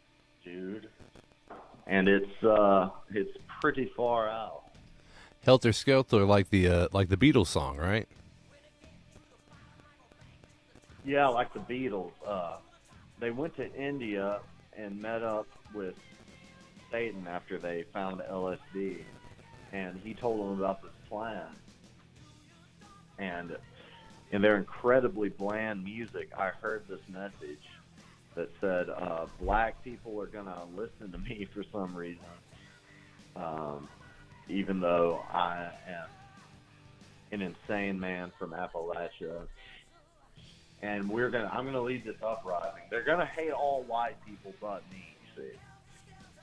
dude. And it's pretty far out. Helter Skelter, like the Beatles song, right? Yeah, like the Beatles. They went to India and met up with Satan after they found LSD, and he told them about this plan. And in their incredibly bland music, I heard this message that said, black people are going to listen to me for some reason, even though I am an insane man from Appalachia. And I'm going to lead this uprising. They're going to hate all white people but me, you see.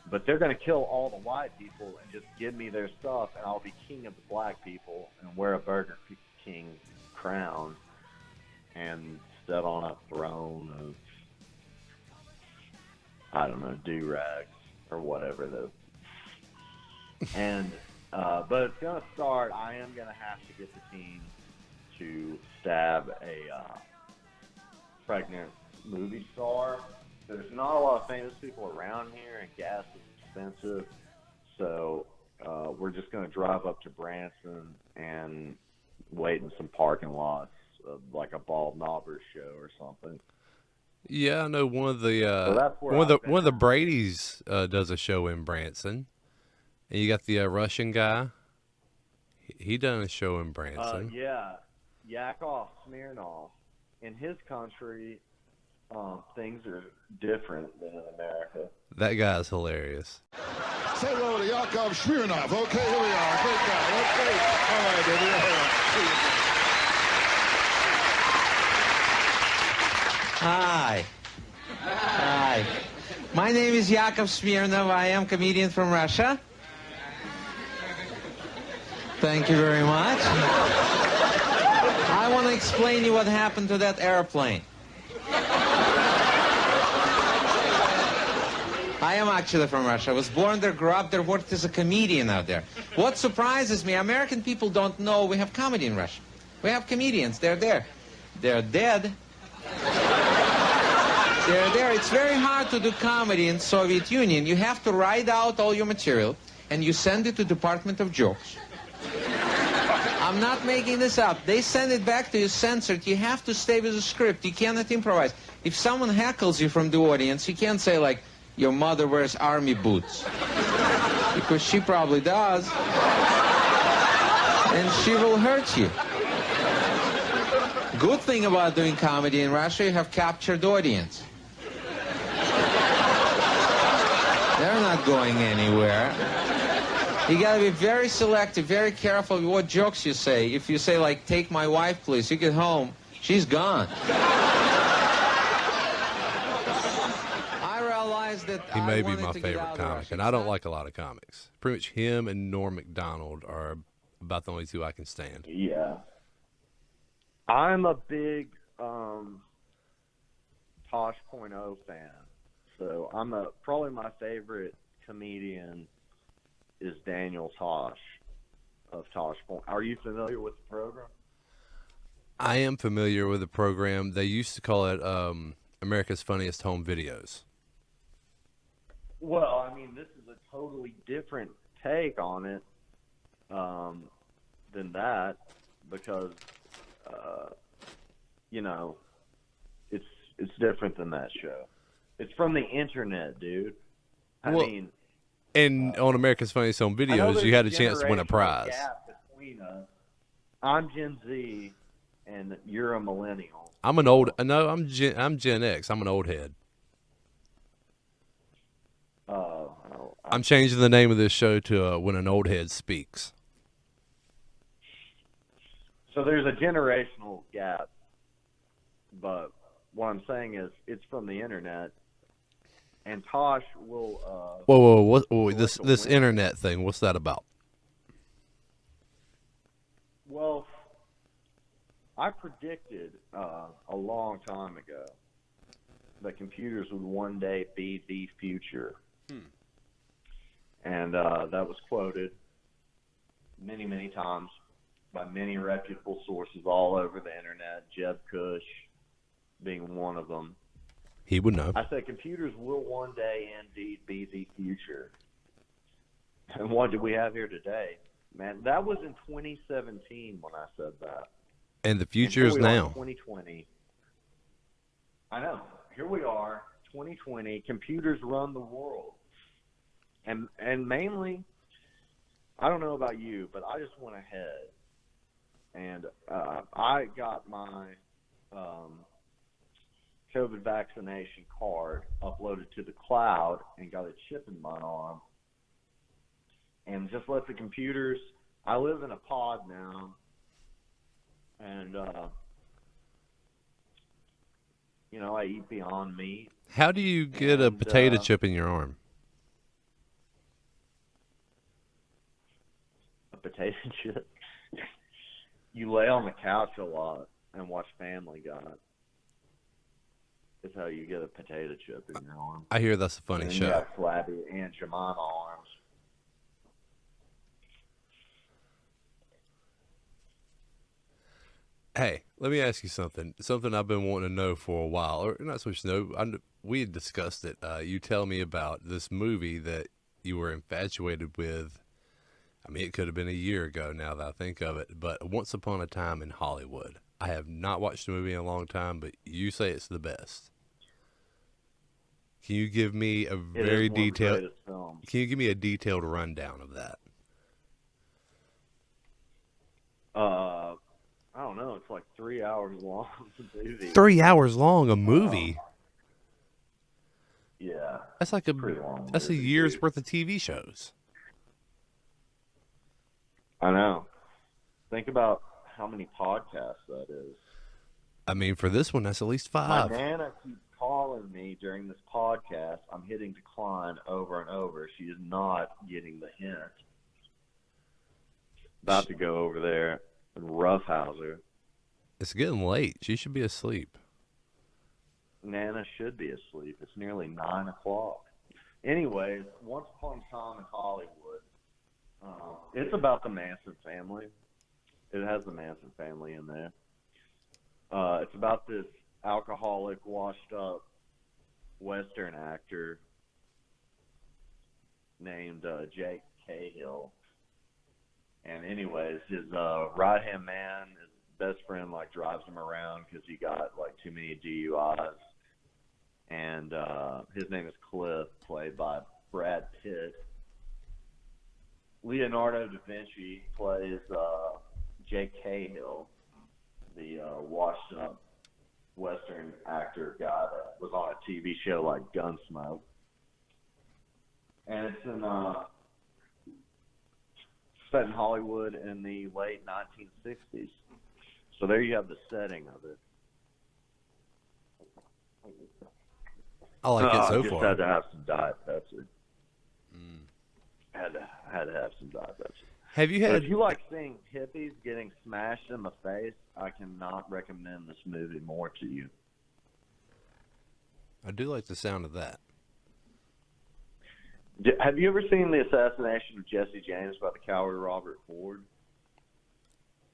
But they're going to kill all the white people and just give me their stuff, and I'll be king of the black people and wear a Burger King crown and sit on a throne of, I don't know, do-rags or whatever. And, but it's going to start, I am going to have to get the team to stab a pregnant movie star. There's not a lot of famous people around here, and gas is expensive. So we're just going to drive up to Branson and wait in some parking lots, like a Bald Knobber show or something. Yeah, I know one of the Brady's does a show in Branson, and you got the Russian guy. He done a show in Branson. Yeah, Yakov Smirnoff. In his country, things are different than in America. That guy's hilarious. Say hello to Yakov Smirnoff. Okay, here we are. Great guy. Okay. All right, baby. Hi. Hi. My name is Yakov Smirnov. I am a comedian from Russia. Thank you very much. I want to explain you what happened to that airplane. I am actually from Russia. I was born there, grew up there, worked as a comedian out there. What surprises me, American people don't know we have comedy in Russia. We have comedians. They're there. They're dead. They're there. It's very hard to do comedy in Soviet Union. You have to write out all your material, and you send it to Department of Jokes. I'm not making this up. They send it back to you censored. You have to stay with the script. You cannot improvise. If someone heckles you from the audience, you can't say, like, your mother wears army boots. Because she probably does. And she will hurt you. Good thing about doing comedy in Russia, you have captured audience. They're not going anywhere. You gotta be very selective, very careful with what jokes you say. If you say, like, take my wife, please, you get home, she's gone. I realized that he may be my favorite comic, and I don't like a lot of comics. Pretty much him and Norm Macdonald are about the only two I can stand. Yeah. I'm a big Tosh.0 fan. So probably my favorite comedian is Daniel Tosh of Tosh. Are you familiar with the program? I am familiar with the program. They used to call it America's Funniest Home Videos. Well, I mean, this is a totally different take on it than that because, you know, it's different than that show. It's from the internet, dude. I mean... And on America's Funniest Home Videos, you had a chance to win a prize. Gap between us. I'm Gen Z, and you're a millennial. I'm Gen X. I'm an old head. I'm changing the name of this show to When an Old Head Speaks. So there's a generational gap, but what I'm saying is it's from the internet. And Tosh will... Whoa, this internet thing, what's that about? Well, I predicted a long time ago that computers would one day be the future. And that was quoted many, many times by many reputable sources all over the internet, Jeb Cush being one of them. He would know. I said computers will one day indeed be the future. And what do we have here today? Man, that was in 2017 when I said that. And the future is now. 2020. I know. Here we are, 2020. Computers run the world. And mainly, I don't know about you, but I just want to head and I got my COVID vaccination card uploaded to the cloud and got a chip in my arm, and just let the computers. I live in a pod now, and I eat Beyond Meat. How do you get a potato chip in your arm? A potato chip? You lay on the couch a lot and watch Family Guy. Is how you get a potato chip in your arm. I hear that's a funny and show. You have flabby Aunt Jemima arms. Hey, let me ask you something. Something I've been wanting to know for a while, or not so much know. We had discussed it. You tell me about this movie that you were infatuated with. I mean, it could have been a year ago now that I think of it, but Once Upon a Time in Hollywood. I have not watched the movie in a long time, but you say it's the best. Can you give me a very detailed? Can you give me a detailed rundown of that? I don't know. It's like 3 hours long. The movie. 3 hours long, a movie. Yeah. That's like that's a year's worth of TV shows. I know. Think about how many podcasts that is. I mean, for this one, that's at least 5. My Nana keeps calling me during this podcast. I'm hitting decline over and over. She is not getting the hint. About to go over there and roughhouse her. It's getting late. She should be asleep. Nana should be asleep. It's nearly 9 o'clock. Anyways, Once Upon a Time in Hollywood. It's about the Manson family. It has the Manson family in there. It's about this alcoholic, washed-up Western actor named Jake Cahill. And anyways, his right-hand man, his best friend, drives him around because he got, too many DUIs. And his name is Cliff, played by Brad Pitt. Leonardo da Vinci plays Jake Cahill, the washed-up Western actor guy that was on a TV show like Gunsmoke. And it's set in Hollywood in the late 1960s. So there you have the setting of it. I like it so just far. Had to have some Diet Pepsi. Had to have some Diet Pepsi. Have you had? But if you like seeing hippies getting smashed in the face, I cannot recommend this movie more to you. I do like the sound of that. Have you ever seen The Assassination of Jesse James by the coward Robert Ford?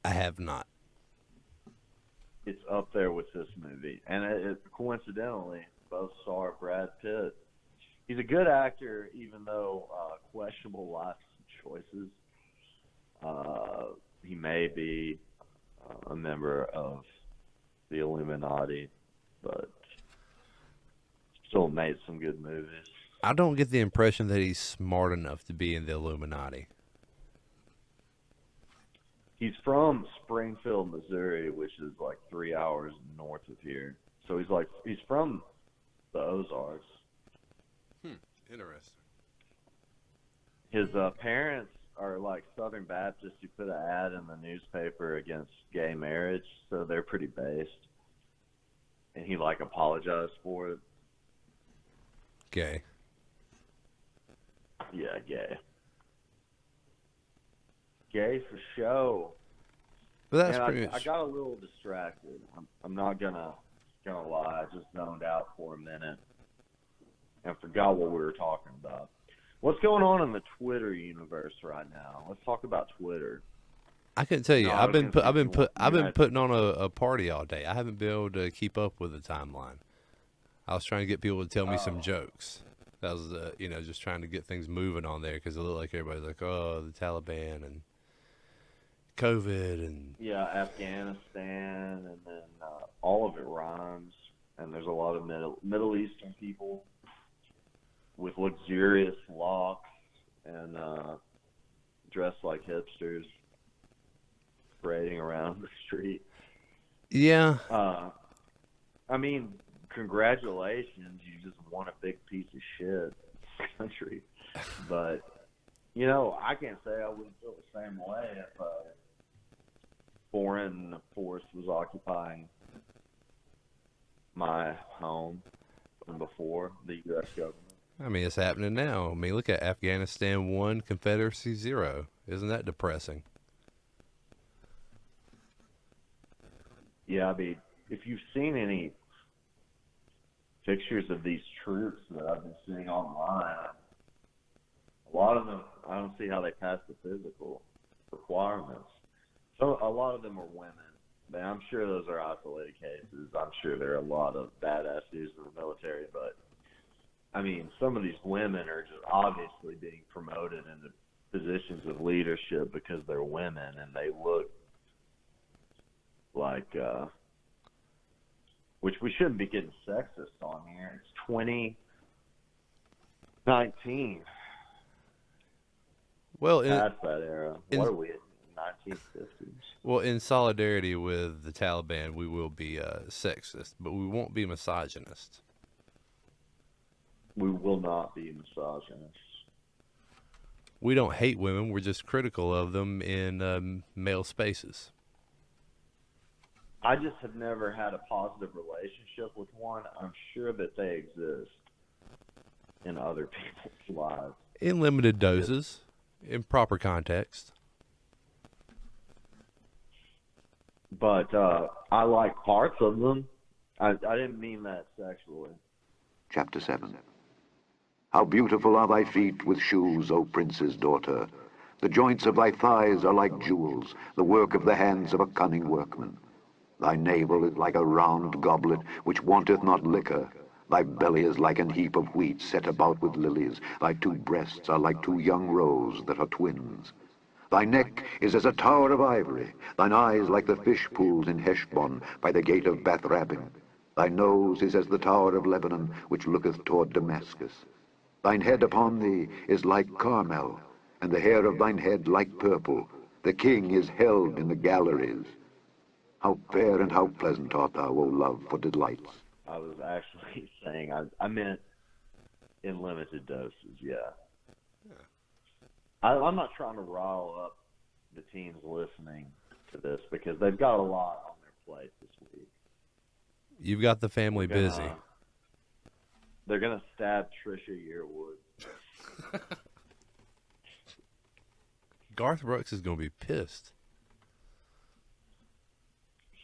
I have not. It's up there with this movie, and it coincidentally both star Brad Pitt. He's a good actor, even though questionable life choices. He may be a member of the Illuminati, but still made some good movies. I don't get the impression that he's smart enough to be in the Illuminati. He's from Springfield, Missouri, which is 3 hours north of here. So he's from the Ozarks. Interesting. His parents are Southern Baptists who put an ad in the newspaper against gay marriage, so they're pretty based. And he apologized for it. Gay. Yeah, gay. Gay for show. But that's and pretty I much. got a little distracted. I'm not gonna lie. I just zoned out for a minute and forgot what we were talking about. What's going on in the Twitter universe right now? Let's talk about Twitter. I couldn't tell you. No, I've been guys- putting on a party all day. I haven't been able to keep up with the timeline. I was trying to get people to tell me some jokes. That was just trying to get things moving on there because it looked like everybody's like, oh, the Taliban and COVID and Yeah, Afghanistan, and then all of it rhymes. And there's a lot of Middle Eastern people with luxurious locks and dressed like hipsters. parading around the street. Yeah. I mean, congratulations, you just won a big piece of shit country. But, you know, I can't say I wouldn't feel the same way if a foreign force was occupying my home before the U.S. government. I mean, it's happening now. I mean, look at Afghanistan 1, Confederacy 0. Isn't that depressing? Yeah, I mean, if you've seen any pictures of these troops that I've been seeing online, a lot of them, I don't see how they pass the physical requirements. So a lot of them are women. But I'm sure those are isolated cases. I'm sure there are a lot of badass dudes in the military, but I mean, some of these women are just obviously being promoted into positions of leadership because they're women and they look like, which we shouldn't be getting sexist on here. It's 2019. Well, past that era. What are we in 1950s? Well, in solidarity with the Taliban, we will be sexist, but we won't be misogynist. We will not be misogynist. We don't hate women. We're just critical of them in male spaces. I just have never had a positive relationship with one. I'm sure that they exist in other people's lives. In limited doses, in proper context. But I like parts of them. I didn't mean that sexually. Chapter 7. How beautiful are thy feet with shoes, O prince's daughter. The joints of thy thighs are like jewels, the work of the hands of a cunning workman. Thy navel is like a round goblet which wanteth not liquor. Thy belly is like an heap of wheat set about with lilies. Thy two breasts are like two young roes that are twins. Thy neck is as a tower of ivory, thine eyes like the fish pools in Heshbon by the gate of Bath Rabbim. Thy nose is as the tower of Lebanon, which looketh toward Damascus. Thine head upon thee is like Carmel, and the hair of thine head like purple. The king is held in the galleries. How fair and how pleasant art thou, O love, for delights. I was actually saying, I meant in limited doses, yeah. I'm not trying to rile up the teens listening to this because they've got a lot on their plate this week. You've got the family busy. They're going to stab Trisha Yearwood. Garth Brooks is going to be pissed.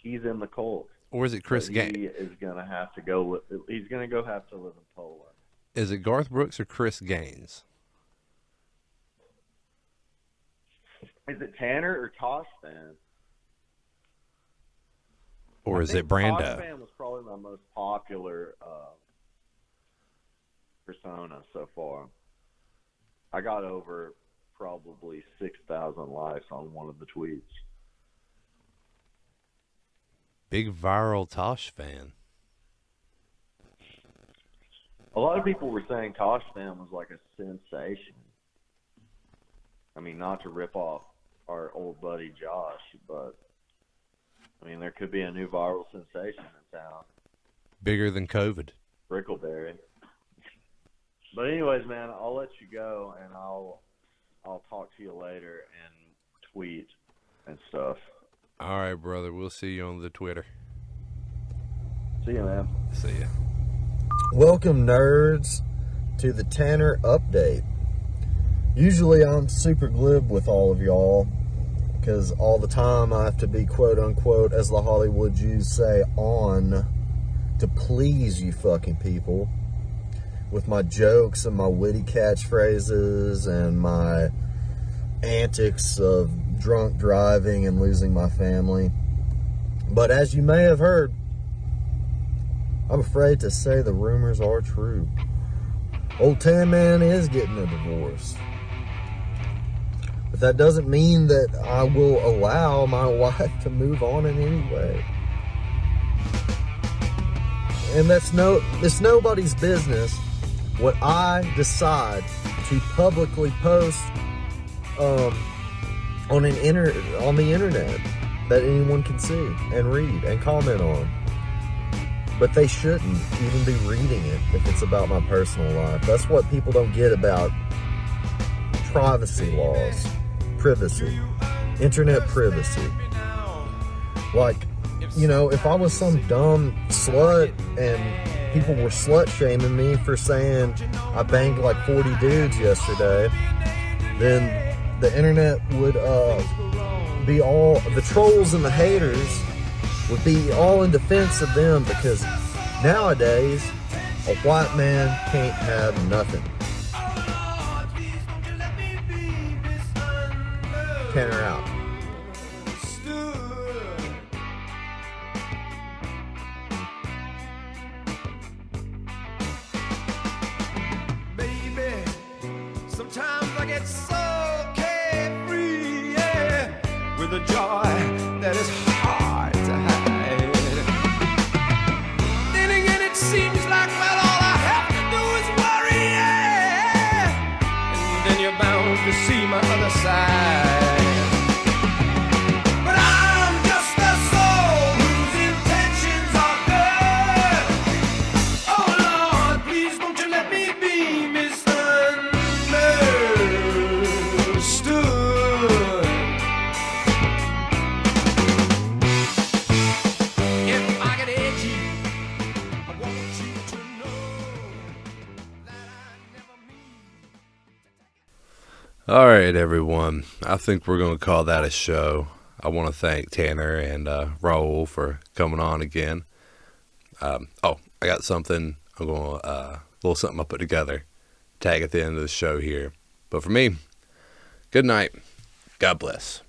He's in the cult. Or is it Chris Gaines? He is going to have to go. He's going to have to live in Poland. Is it Garth Brooks or Chris Gaines? Is it Tanner or Tosh Fan? Or is it Brando? Tosh Fan was probably my most popular persona so far. I got over probably 6,000 likes on one of the tweets. Big viral Tosh fan. A lot of people were saying Tosh Fan was like a sensation. I mean, not to rip off our old buddy Josh, but I mean, there could be a new viral sensation in town. Bigger than COVID. Brickleberry. But anyways, man, I'll let you go, and I'll talk to you later and tweet and stuff. All right, brother. We'll see you on the Twitter. See you, man. See ya. Welcome, nerds, to the Tanner Update. Usually I'm super glib with all of y'all because all the time I have to be quote-unquote, as the Hollywood Jews say, on to please you fucking people with my jokes and my witty catchphrases and my antics of drunk driving and losing my family. But as you may have heard, I'm afraid to say the rumors are true. Old Tan Man is getting a divorce. But that doesn't mean that I will allow my wife to move on in any way. And it's nobody's business what I decide to publicly post on the internet. that anyone can see and read and comment on. But they shouldn't even be reading it if it's about my personal life. That's what people don't get about privacy laws, privacy, internet privacy. Like, you know, if I was some dumb slut and people were slut shaming me for saying I banged like 40 dudes yesterday, then the internet would be all, the trolls and the haters would be all in defense of them, because nowadays a white man can't have nothing. Tanner out. Baby, sometimes I get so carefree, yeah, with a joy that is hard to hide. Then again, it seems like, well, all I have to do is worry, yeah, and then you're bound to see my other side. But I'm just a soul whose intentions are good. Oh Lord, please won't you let me be misunderstood. If I get edgy, I want you to know that I never mean. All right, everyone. I think we're going to call that a show. I want to thank Tanner and Raoul for coming on again. I got something. I'm going to a little something I put together. Tag at the end of the show here. But for me, good night. God bless.